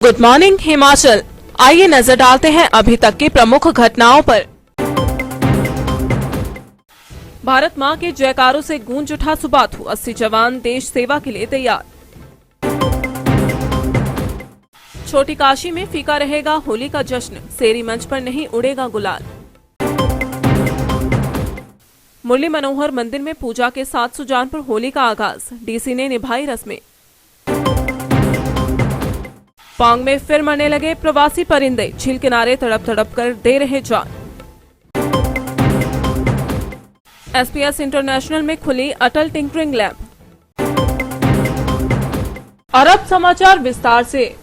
Good morning Himachal. आइए नजर डालते हैं अभी तक की प्रमुख घटनाओं पर। भारत मां के जयकारों से गूंज उठा सुबाथू, 80 जवान देश सेवा के लिए तैयार। छोटी काशी में फीका रहेगा होली का जश्न, सेरी मंच पर नहीं उड़ेगा गुलाल। मुरली मनोहर मंदिर में पूजा के साथ सुजानपुर होली का आगाज, डीसी ने निभाई रस्में। पौंग में फिर मरने लगे प्रवासी परिंदे, झील किनारे तड़प तड़प कर दे रहे जान। एसपीएस इंटरनेशनल में खुली अटल टिंकरिंग लैब। और अब समाचार विस्तार से।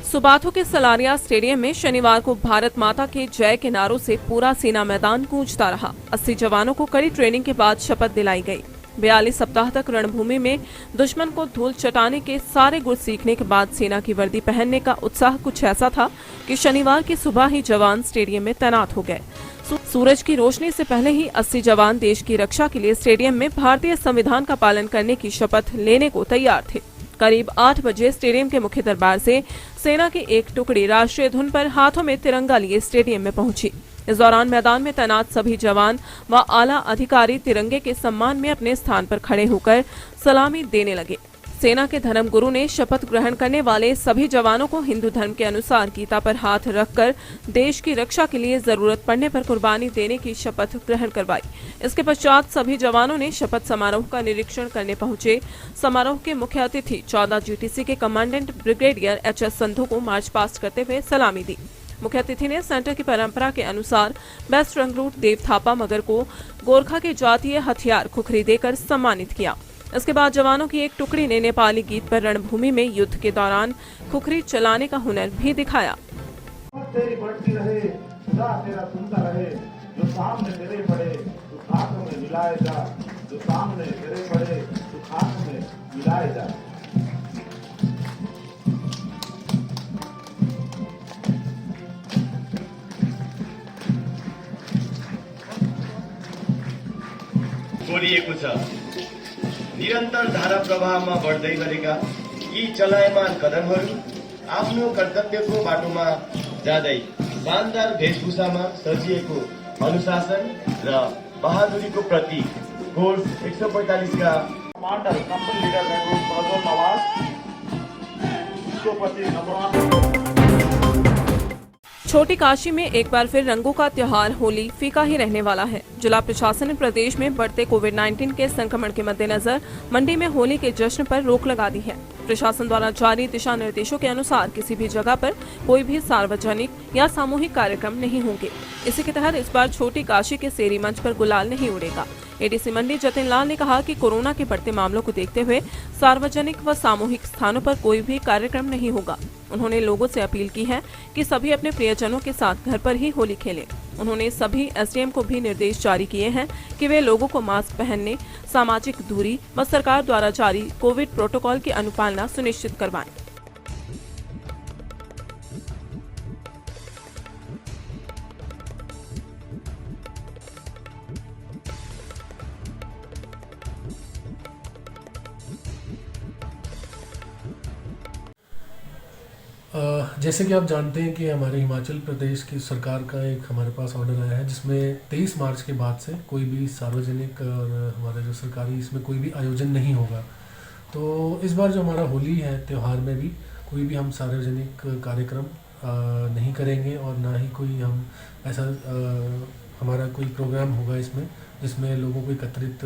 सुबाथू के सलारिया स्टेडियम में शनिवार को भारत माता के जय के नारों से पूरा सेना मैदान गूंजता रहा। 80 जवानों को कड़ी ट्रेनिंग के बाद शपथ दिलाई गई। 42 सप्ताह तक रणभूमि में दुश्मन को धूल चटाने के सारे गुर सीखने के बाद सेना की वर्दी पहनने का उत्साह कुछ ऐसा था कि शनिवार की सुबह ही जवान स्टेडियम में तैनात हो गए। सूरज की रोशनी से पहले ही 80 जवान देश की रक्षा के लिए स्टेडियम में भारतीय संविधान का पालन करने की शपथ लेने को तैयार थे। करीब 8 बजे स्टेडियम के मुख्य दरबार से सेना की एक टुकड़ी राष्ट्रीय धुन पर हाथों में तिरंगा लिए स्टेडियम में पहुंची। इस दौरान मैदान में तैनात सभी जवान व आला अधिकारी तिरंगे के सम्मान में अपने स्थान पर खड़े होकर सलामी देने लगे। सेना के धर्मगुरु ने शपथ ग्रहण करने वाले सभी जवानों को हिंदू धर्म के अनुसार गीता पर हाथ रखकर देश की रक्षा के लिए जरूरत पड़ने पर कुर्बानी देने की शपथ ग्रहण करवाई। इसके पश्चात सभी जवानों ने शपथ समारोह का निरीक्षण करने पहुंचे। समारोह के मुख्य अतिथि 14 जीटीसी के कमांडेंट ब्रिगेडियर एचएस संधू को मार्च पास्ट करते हुए सलामी दी। मुख्य अतिथि ने सेंटर की परंपरा के अनुसार बेस्ट रंगरूट देव थापा मगर को गोरखा के जातीय हथियार खुखरी देकर सम्मानित किया। इसके बाद जवानों की एक टुकड़ी ने नेपाली गीत पर रणभूमि में युद्ध के दौरान खुखरी चलाने का हुनर भी दिखाया। तेरी बढ़ती रहे, खुदा तेरा सुनता रहे, जो सामने तेरे पड़े तू खाक में मिलाए जा, जो सामने तेरे पड़े तू खाक में मिलाए जा। बोलिएको छ, निरन्तर धारा प्रवाहमा बढ्दै गरेका यी चलायमान कदमहरू आफ्नो कर्तव्यको बाटोमा जाँदै शानदार वेशभूषामा सजिएको अनुशासन र बहादुरीको प्रतीक कोर्स 145 का कमांडर कंपनी लीडर रंगरूट प्रज्वल नवाज को प्रति नंबर। छोटी काशी में एक बार फिर रंगों का त्योहार होली फीका ही रहने वाला है। जिला प्रशासन ने प्रदेश में बढ़ते कोविड-19 के संक्रमण के मद्देनजर मंडी में होली के जश्न पर रोक लगा दी है। प्रशासन द्वारा जारी दिशा निर्देशों के अनुसार किसी भी जगह पर कोई भी सार्वजनिक या सामूहिक कार्यक्रम नहीं होंगे। इसी के तहत इस बार छोटी काशी के सेरी मंच पर गुलाल नहीं उड़ेगा। एडीसी मंडी जतिन लाल ने कहा कि कोरोना के बढ़ते मामलों को देखते हुए सार्वजनिक व सामूहिक स्थानों पर कोई भी कार्यक्रम नहीं होगा। उन्होंने लोगों से अपील की है कि सभी अपने प्रियजनों के साथ घर पर ही होली खेलें। उन्होंने सभी एसडीएम को भी निर्देश जारी किए हैं कि वे लोगों को मास्क पहनने, सामाजिक दूरी व सरकार द्वारा जारी कोविड प्रोटोकॉल की अनुपालना सुनिश्चित करवाएं। जैसे कि आप जानते हैं कि हमारे हिमाचल प्रदेश की सरकार का एक हमारे पास ऑर्डर आया है जिसमें 23 मार्च के बाद से कोई भी सार्वजनिक और हमारा जो सरकारी इसमें कोई भी आयोजन नहीं होगा। तो इस बार जो हमारा होली है त्यौहार में भी कोई भी हम सार्वजनिक कार्यक्रम नहीं करेंगे और ना ही कोई हम ऐसा हमारा कोई प्रोग्राम होगा इसमें जिसमें लोगों को एकत्रित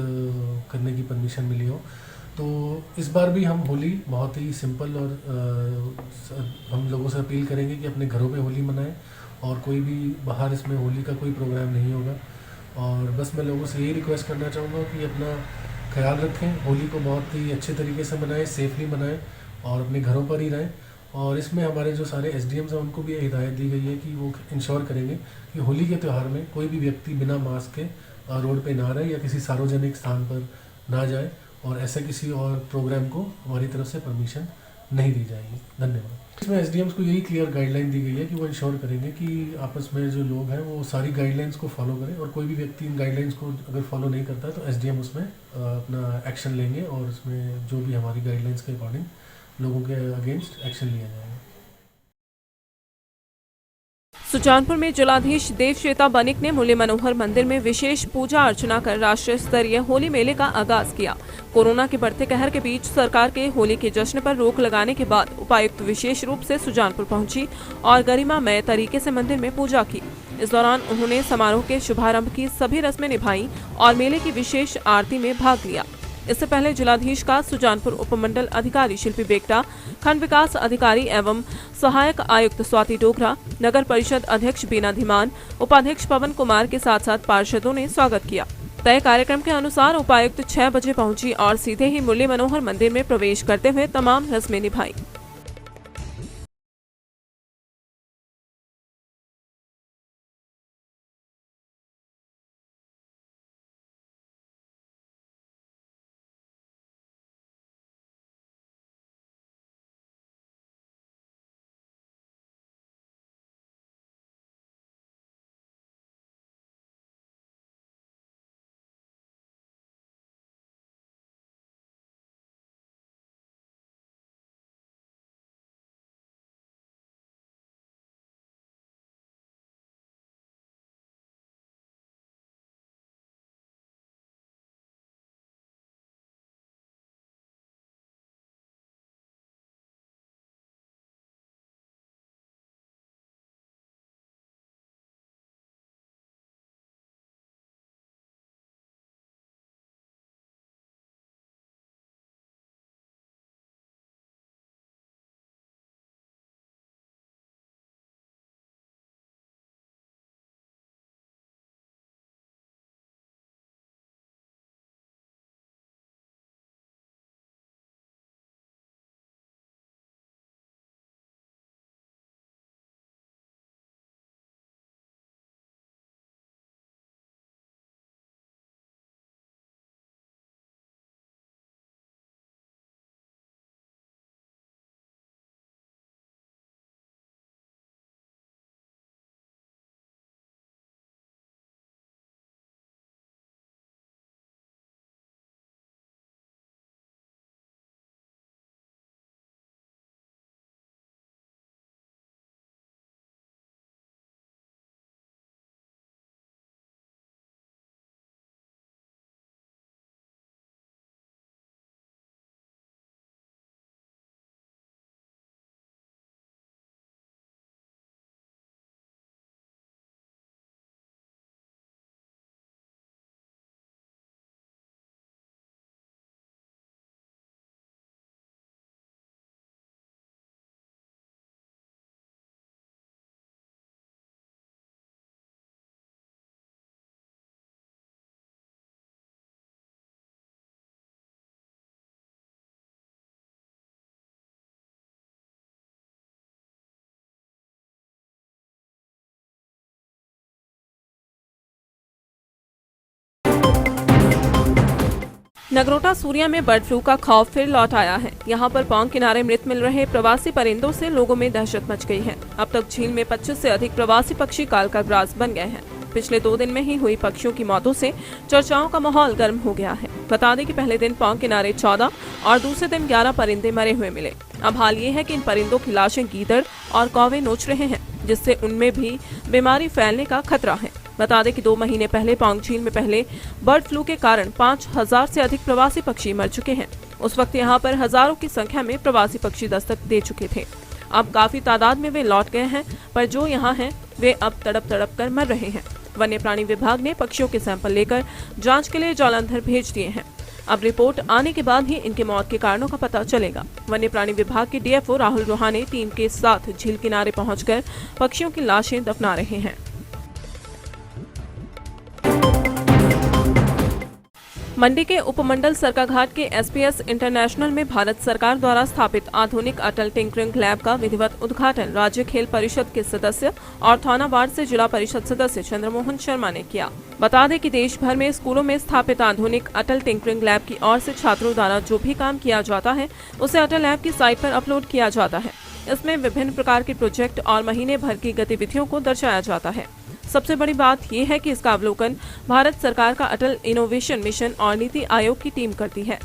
करने की परमिशन मिली हो। तो इस बार भी हम होली बहुत ही सिंपल और हम लोगों से अपील करेंगे कि अपने घरों पे होली मनाएं और कोई भी बाहर इसमें होली का कोई प्रोग्राम नहीं होगा। और बस मैं लोगों से यही रिक्वेस्ट करना चाहूँगा कि अपना ख्याल रखें, होली को बहुत ही अच्छे तरीके से मनाएं, सेफली मनाएं और अपने घरों पर ही रहें। और इसमें हमारे जो सारे एसडीएम्स हैं उनको भी हिदायत दी गई है कि वो इंश्योर करेंगे कि होली के त्यौहार में कोई भी व्यक्ति बिना मास्क के रोड पे ना रहे या किसी सार्वजनिक स्थान पर ना जाए और ऐसे किसी और प्रोग्राम को हमारी तरफ से परमिशन नहीं दी जाएंगी। धन्यवाद। इसमें एसडीएम्स को यही क्लियर गाइडलाइन दी गई है कि वो इंश्योर करेंगे कि आपस में जो लोग हैं वो सारी गाइडलाइंस को फॉलो करें, और कोई भी व्यक्ति इन गाइडलाइंस को अगर फॉलो नहीं करता है तो एसडीएम उसमें अपना एक्शन लेंगे, और उसमें जो भी हमारी गाइडलाइंस के अकॉर्डिंग लोगों के अगेंस्ट एक्शन लिया जाएगा। सुजानपुर में जिलाधीश देवश्वेता बनिक ने मुरली मनोहर मंदिर में विशेष पूजा अर्चना कर राष्ट्रीय स्तरीय होली मेले का आगाज किया। कोरोना के बढ़ते कहर के बीच सरकार के होली के जश्न पर रोक लगाने के बाद उपायुक्त विशेष रूप से सुजानपुर पहुंची और गरिमामय तरीके से मंदिर में पूजा की। इस दौरान उन्होंने समारोह के शुभारंभ की सभी रस्में निभाई और मेले की विशेष आरती में भाग लिया। इससे पहले जिलाधीश का सुजानपुर उपमंडल अधिकारी शिल्पी बेगटा, खंड विकास अधिकारी एवं सहायक आयुक्त स्वाति डोगरा, नगर परिषद अध्यक्ष बीना धीमान, उपाध्यक्ष पवन कुमार के साथ साथ पार्षदों ने स्वागत किया। तय कार्यक्रम के अनुसार उपायुक्त 6 बजे पहुंची और सीधे ही मुरली मनोहर मंदिर में प्रवेश करते हुए तमाम रस्में निभाई। नगरोटा सूरिया में बर्ड फ्लू का खौफ फिर लौट आया है। यहाँ पर पौंग किनारे मृत मिल रहे प्रवासी परिंदों से लोगों में दहशत मच गई है। अब तक झील में 25 से अधिक प्रवासी पक्षी काल का ग्रास बन गए हैं। पिछले 2 दिन में ही हुई पक्षियों की मौतों से चर्चाओं का माहौल गर्म हो गया है। बता दें कि पहले दिन पौंग किनारे 14 और दूसरे दिन 11 परिंदे मरे हुए मिले। अब हाल ये है कि इन परिंदों की लाशें गीदड़ और कौवे नोच रहे हैं, जिससे उनमें भी बीमारी फैलने का खतरा है। बता दें कि 2 महीने पहले पौंग झील में पहले बर्ड फ्लू के कारण 5000 से अधिक प्रवासी पक्षी मर चुके हैं। उस वक्त यहाँ पर हजारों की संख्या में प्रवासी पक्षी दस्तक दे चुके थे। अब काफी तादाद में वे लौट गए हैं, पर जो यहाँ हैं वे अब तड़प तड़प कर मर रहे हैं। वन्य प्राणी विभाग ने पक्षियों के सैंपल लेकर जांच के लिए जालंधर भेज दिए हैं। अब रिपोर्ट आने के बाद ही इनके मौत के कारणों का पता चलेगा। वन्य प्राणी विभाग के डीएफओ राहुल रोहाने टीम के साथ झील किनारे पहुंचकर पक्षियों की लाशें दफना रहे हैं। मंडी के उपमंडल सरकाघाट के एसपीएस इंटरनेशनल में भारत सरकार द्वारा स्थापित आधुनिक अटल टिंकरिंग लैब का विधिवत उद्घाटन राज्य खेल परिषद के सदस्य और थाना वार्ड से जिला परिषद सदस्य चंद्रमोहन शर्मा ने किया। बता दें कि देश भर में स्कूलों में स्थापित आधुनिक अटल टिंकरिंग लैब की ओर से छात्रों द्वारा जो भी काम किया जाता है उसे अटल लैब की साइट पर अपलोड किया जाता है। इसमें विभिन्न प्रकार के प्रोजेक्ट और महीने भर की गतिविधियों को दर्शाया जाता है। सबसे बड़ी बात यह है कि इसका अवलोकन भारत सरकार का अटल इनोवेशन मिशन और नीति आयोग की टीम करती है।